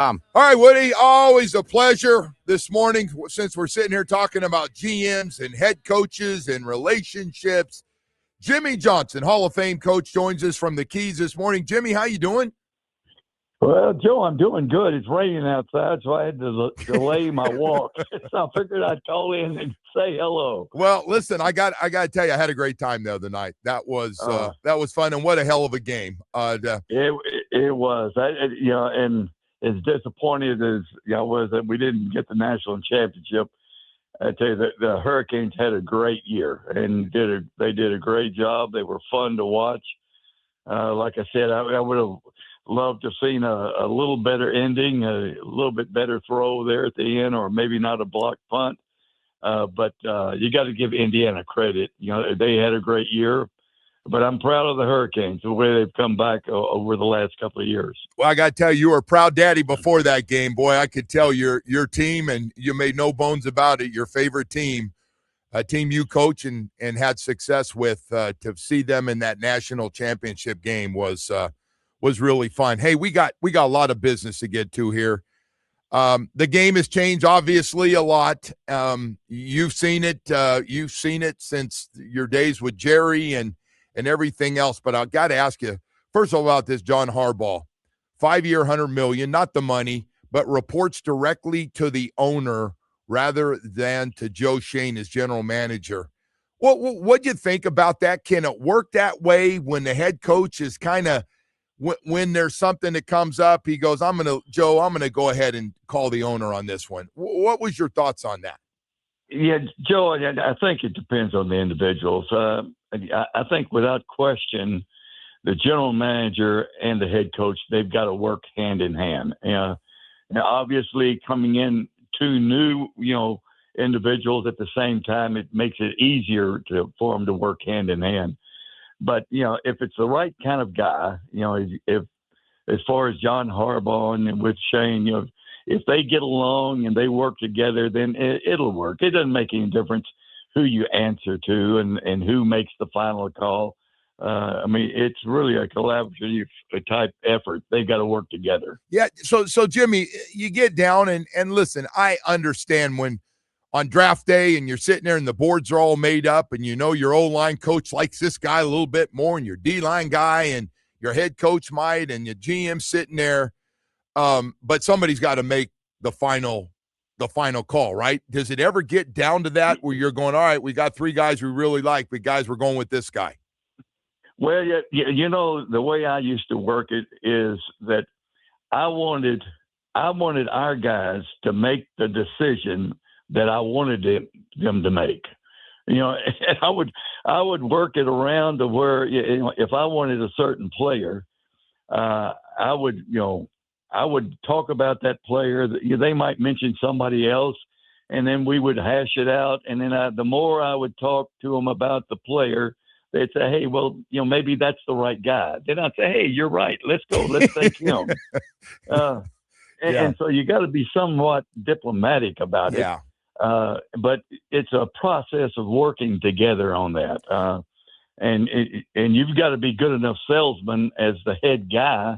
All right, Woody, always a pleasure this morning since we're sitting here talking about GMs and head coaches and relationships. Jimmy Johnson, Hall of Fame coach, joins us from the Keys this morning. Jimmy, how you doing? Well, Joe, I'm doing good. It's raining outside, so I had to delay my walk. So I figured I'd call in and say hello. Well, listen, I got to tell you, I had a great time the other night. That was fun, and what a hell of a game. It was, and as disappointed as I was that we didn't get the national championship, I tell you that the Hurricanes had a great year and they did a great job. They were fun to watch. Like I said, I would have loved to have seen a little better ending, a little bit better throw there at the end, or maybe not a blocked punt. But you got to give Indiana credit. They had a great year. But I'm proud of the Hurricanes, the way they've come back over the last couple of years. Well, I got to tell you, you were a proud daddy before that game. Boy, I could tell your team, and you made no bones about it, your favorite team, a team you coach and had success with, to see them in that national championship game was really fun. Hey, we got a lot of business to get to here. The game has changed, obviously, a lot. You've seen it. You've seen it since your days with Jerry and everything else. But I've got to ask you, first of all, about this John Harbaugh. 5-year, $100 million, not the money, but reports directly to the owner rather than to Joe Shane as general manager. What'd you think about that? Can it work that way when the head coach is kind of, when there's something that comes up, he goes, I'm going to go ahead and call the owner on this one. What was your thoughts on that? Yeah, Joe, I think it depends on the individuals. I think without question, the general manager and the head coach, they've got to work hand in hand. Now, obviously, coming in two new, individuals at the same time, it makes it easier for them to work hand in hand. But, if it's the right kind of guy, if as far as John Harbaugh and with Shane, if they get along and they work together, then it'll work. It doesn't make any difference who you answer to and who makes the final call. It's really a collaborative type effort. They've got to work together. Yeah. So Jimmy, you get down and listen, I understand when on draft day and you're sitting there and the boards are all made up and your O-line coach likes this guy a little bit more and your D-line guy and your head coach might and your GM sitting there. But somebody's got to make the final call, right? Does it ever get down to that where you're going, all right, we got three guys we really like, but guys, we're going with this guy? Well, yeah, the way I used to work it is that I wanted our guys to make the decision that I wanted them to make. And I would work it around to where, if I wanted a certain player, I would talk about that player. They might mention somebody else, and then we would hash it out. And then the more I would talk to them about the player, they'd say, hey, well, maybe that's the right guy. Then I'd say, hey, you're right. Let's go. Let's take him. And so you got to be somewhat diplomatic about it. Yeah. But it's a process of working together on that. And you've got to be good enough salesman as the head guy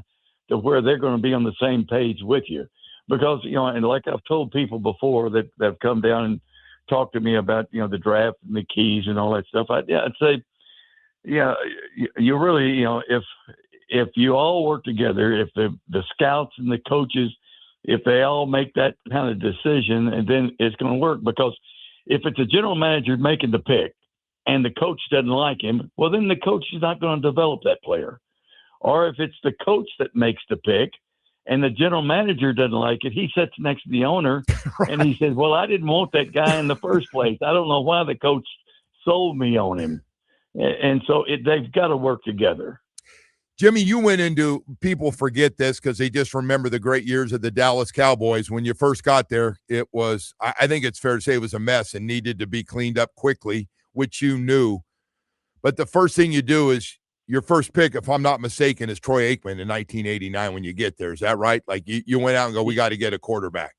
to where they're going to be on the same page with you. Because, and like I've told people before that have come down and talked to me about, the draft and the keys and all that stuff, I'd say, yeah, you really, if you all work together, if the scouts and the coaches, if they all make that kind of decision, and then it's going to work. Because if it's a general manager making the pick and the coach doesn't like him, well, then the coach is not going to develop that player. Or if it's the coach that makes the pick and the general manager doesn't like it, he sits next to the owner right. And he says, well, I didn't want that guy in the first place. I don't know why the coach sold me on him. And so they've got to work together. Jimmy, you went into, people forget this because they just remember the great years of the Dallas Cowboys. When you first got there, it was, I think it's fair to say it was a mess and needed to be cleaned up quickly, which you knew. But the first thing you do is your first pick, if I'm not mistaken, is Troy Aikman in 1989 when you get there. Is that right? Like you went out and go, we got to get a quarterback.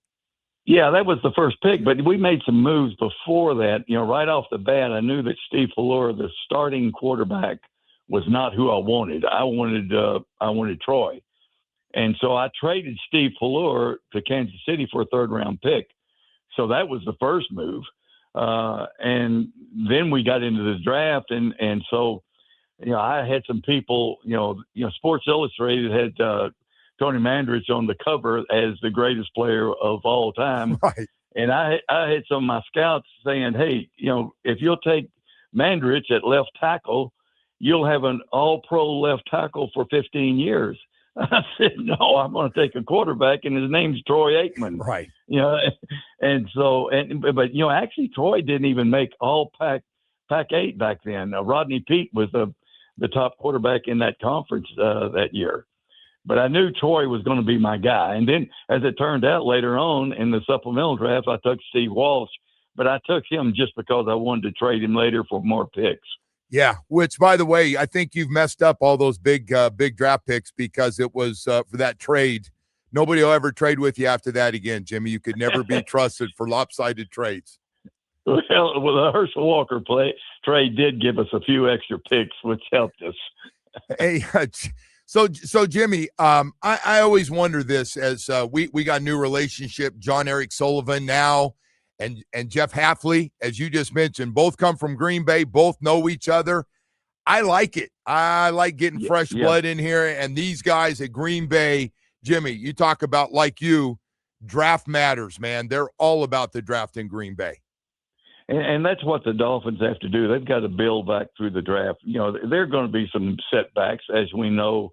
Yeah, that was the first pick, but we made some moves before that. Right off the bat, I knew that Steve Fuller, the starting quarterback, was not who I wanted. I wanted Troy, And so I traded Steve Fuller to Kansas City for a third-round pick. So that was the first move. And then we got into the draft, and so I had some people. Sports Illustrated had Tony Mandrich on the cover as the greatest player of all time, Right. and I had some of my scouts saying, "Hey, if you'll take Mandrich at left tackle, you'll have an All-Pro left tackle for 15 years." I said, "No, I'm going to take a quarterback, and his name's Troy Aikman." Right. And so, but actually, Troy didn't even make all Pac-8 back then. Rodney Peete was the top quarterback in that conference that year. But I knew Troy was going to be my guy. And then, as it turned out later on in the supplemental draft, I took Steve Walsh, but I took him just because I wanted to trade him later for more picks. Yeah, which, by the way, I think you've messed up all those big draft picks because it was for that trade. Nobody will ever trade with you after that again, Jimmy. You could never be trusted for lopsided trades. Well, the Herschel Walker trade did give us a few extra picks, which helped us. Hey, so Jimmy, I always wonder this as we got a new relationship, John Eric Sullivan now and Jeff Hafley, as you just mentioned, both come from Green Bay, both know each other. I like it. I like getting fresh blood in here, and these guys at Green Bay, Jimmy, you talk about, like you, draft matters, man. They're all about the draft in Green Bay. And that's what the Dolphins have to do. They've got to build back through the draft. There are going to be some setbacks, as we know,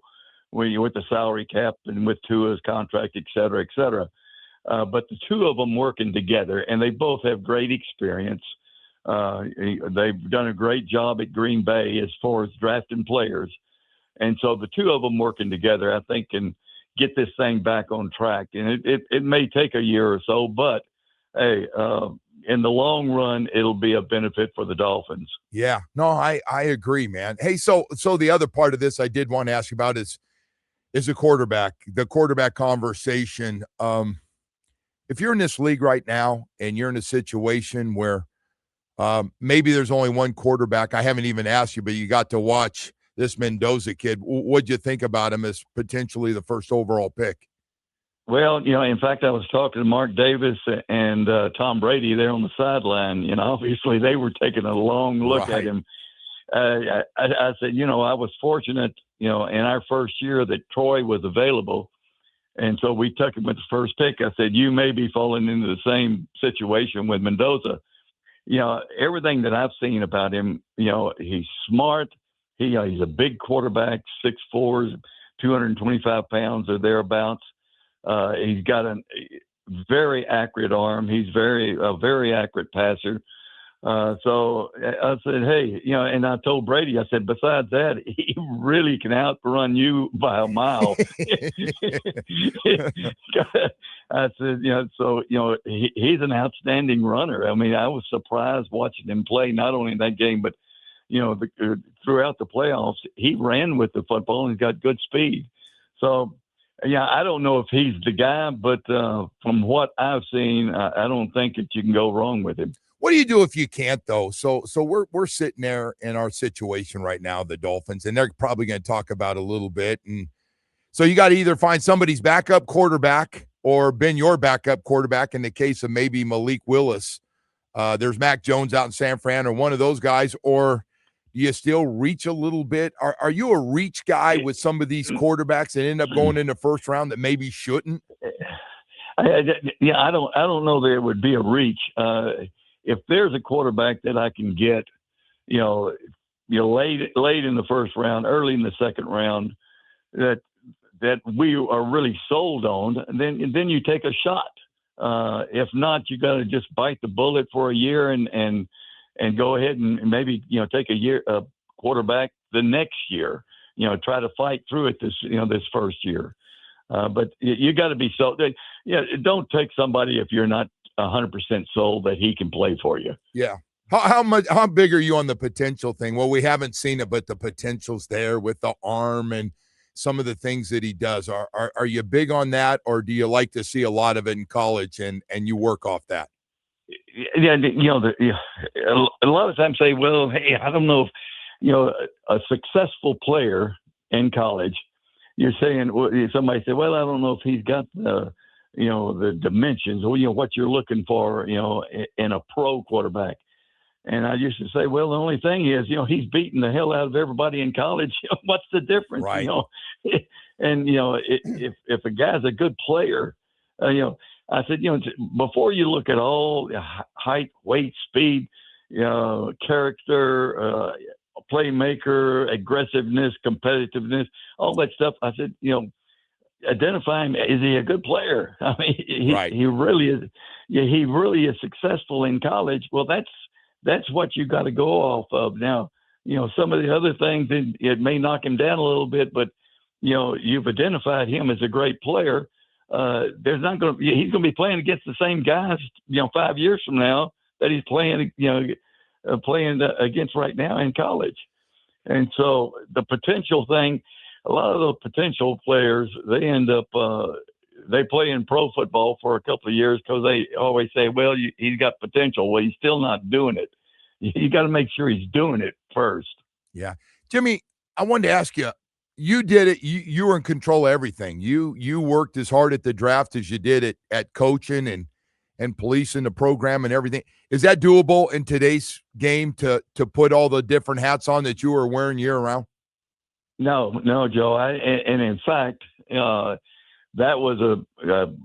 with the salary cap and with Tua's contract, et cetera, et cetera. But the two of them working together, and they both have great experience. They've done a great job at Green Bay as far as drafting players. And so the two of them working together, I think, can get this thing back on track. And it may take a year or so, but, hey, in the long run, it'll be a benefit for the Dolphins. Yeah, no, I agree, man. Hey, so the other part of this I did want to ask you about is the quarterback conversation. If you're in this league right now and you're in a situation where maybe there's only one quarterback, I haven't even asked you, but you got to watch this Mendoza kid. What'd you think about him as potentially the first overall pick? Well, in fact, I was talking to Mark Davis and Tom Brady there on the sideline. Obviously they were taking a long look at him. I said, I was fortunate, in our first year that Troy was available. And so we took him with the first pick. I said, you may be falling into the same situation with Mendoza. Everything that I've seen about him, he's smart. He's a big quarterback, 6'4", 225 pounds or thereabouts. He's got a very accurate arm. He's a very accurate passer. So I said, hey, and I told Brady, I said, besides that, he really can outrun you by a mile. I said, he's an outstanding runner. I mean, I was surprised watching him play, not only in that game, but, throughout the playoffs, he ran with the football and he's got good speed. So, yeah, I don't know if he's the guy, but from what I've seen, I don't think that you can go wrong with him. What do you do if you can't, though? So we're sitting there in our situation right now, the Dolphins, and they're probably going to talk about it a little bit. And so you got to either find somebody's backup quarterback or been your backup quarterback in the case of maybe Malik Willis. There's Mac Jones out in San Fran or one of those guys, or do you still reach a little bit? Are you a reach guy with some of these quarterbacks that end up going in the first round that maybe shouldn't? I don't know that it would be a reach. If there's a quarterback that I can get, late in the first round, early in the second round, that we are really sold on, then you take a shot. If not, you got to just bite the bullet for a year and go ahead and maybe take a quarterback the next year. Try to fight through it this first year. But you got to be sold. Don't take somebody if you're not 100% sold that he can play for you. Yeah. How big are you on the potential thing? Well, we haven't seen it, but the potential's there with the arm and some of the things that he does. Are you big on that, or do you like to see a lot of it in college and you work off that? Yeah, a lot of times say, well, hey, I don't know if a successful player in college you're saying, well, somebody said, well, I don't know if he's got the dimensions, or what you're looking for, in a pro quarterback. And I used to say, well, the only thing is, he's beating the hell out of everybody in college. What's the difference? Right. And if a guy's a good player, I said, before you look at all height, weight, speed, character, playmaker, aggressiveness, competitiveness, all that stuff, I said, identify him. Is he a good player? I mean, Right. he really is. Yeah, he really is successful in college. Well, that's what you got to go off of. Now, some of the other things, it may knock him down a little bit, but you've identified him as a great player. He's going to be playing against the same guys, 5 years from now that he's playing, against right now in college. And so the potential thing, a lot of the potential players, they end up, they play in pro football for a couple of years because they always say, well, he's got potential. Well, he's still not doing it. You got to make sure he's doing it first. Yeah. Jimmy, I wanted to ask you, you did it. You were in control of everything. You worked as hard at the draft as you did at coaching and policing the program and everything. Is that doable in today's game to put all the different hats on that you were wearing year round? No, Joe. And in fact, that was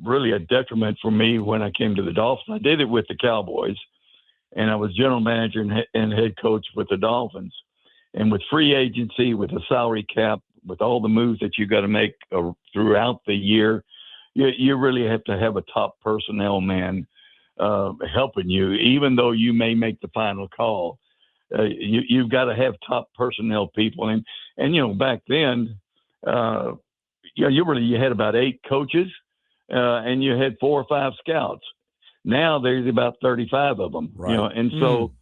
really a detriment for me when I came to the Dolphins. I did it with the Cowboys, and I was general manager and head coach with the Dolphins. And with free agency, with the salary cap, with all the moves that you got to make throughout the year, you really have to have a top personnel man helping you, even though you may make the final call. You've got to have top personnel people, and back then, you had about 8 coaches, and you had 4 or 5 scouts. Now there's about 35 of them, right. And so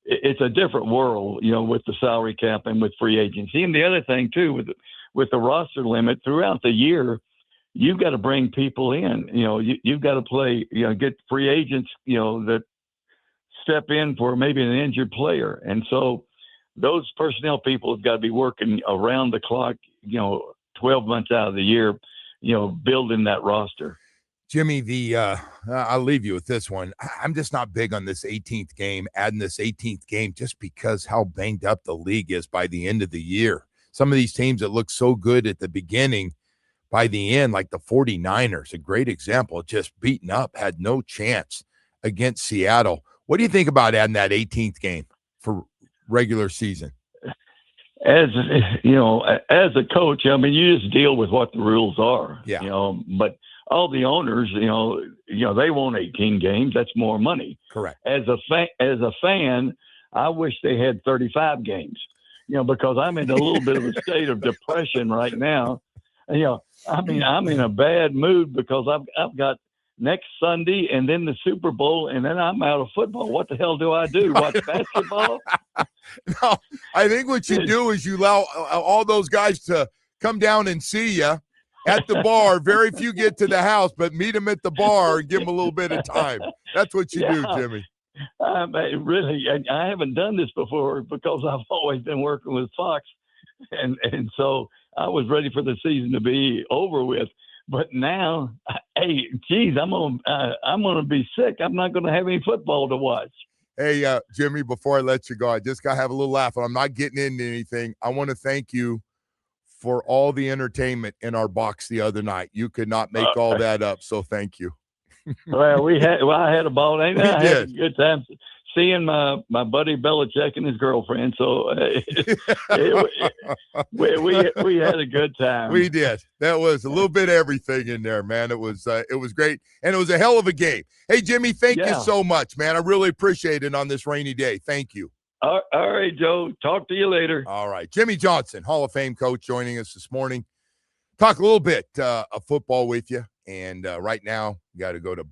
it's a different world, with the salary cap and with free agency. And the other thing too, with the roster limit throughout the year, you've got to bring people in. You've got to play. Get free agents. That step in for maybe an injured player, and so those personnel people have got to be working around the clock. 12 months out of the year, building that roster. Jimmy, I'll leave you with this one. I'm just not big on this 18th game, adding this 18th game, just because how banged up the league is by the end of the year. Some of these teams that look so good at the beginning, by the end, like the 49ers, a great example, just beaten up, had no chance against Seattle. What do you think about adding that 18th game for regular season? As a coach, you just deal with what the rules are. Yeah. But all the owners, they want 18 games. That's more money. Correct. As a fan, I wish they had 35 games. Because I'm in a little bit of a state of depression right now. I'm in a bad mood because I've got next Sunday and then the Super Bowl, and then I'm out of football. What the hell do I do? Watch basketball? No, I think what you do is you allow all those guys to come down and see you at the bar. Very few get to the house, but meet them at the bar and give them a little bit of time. That's what you do, Jimmy. Really, I haven't done this before because I've always been working with Fox, and so I was ready for the season to be over with. But now, hey, geez, I'm gonna be sick. I'm not gonna have any football to watch. Hey, Jimmy, before I let you go, I just gotta have a little laugh. I'm not getting into anything. I want to thank you for all the entertainment in our box the other night. You could not make all that up, so thank you. Well, I had a ball. I had a good time seeing my buddy Belichick and his girlfriend. So we had a good time. We did. That was a little bit of everything in there, man. It was great, and it was a hell of a game. Hey, Jimmy, thank you so much, man. I really appreciate it on this rainy day. Thank you. All right, Joe. Talk to you later. All right, Jimmy Johnson, Hall of Fame coach, joining us this morning. Talk a little bit of football with you, and right now, you got to go to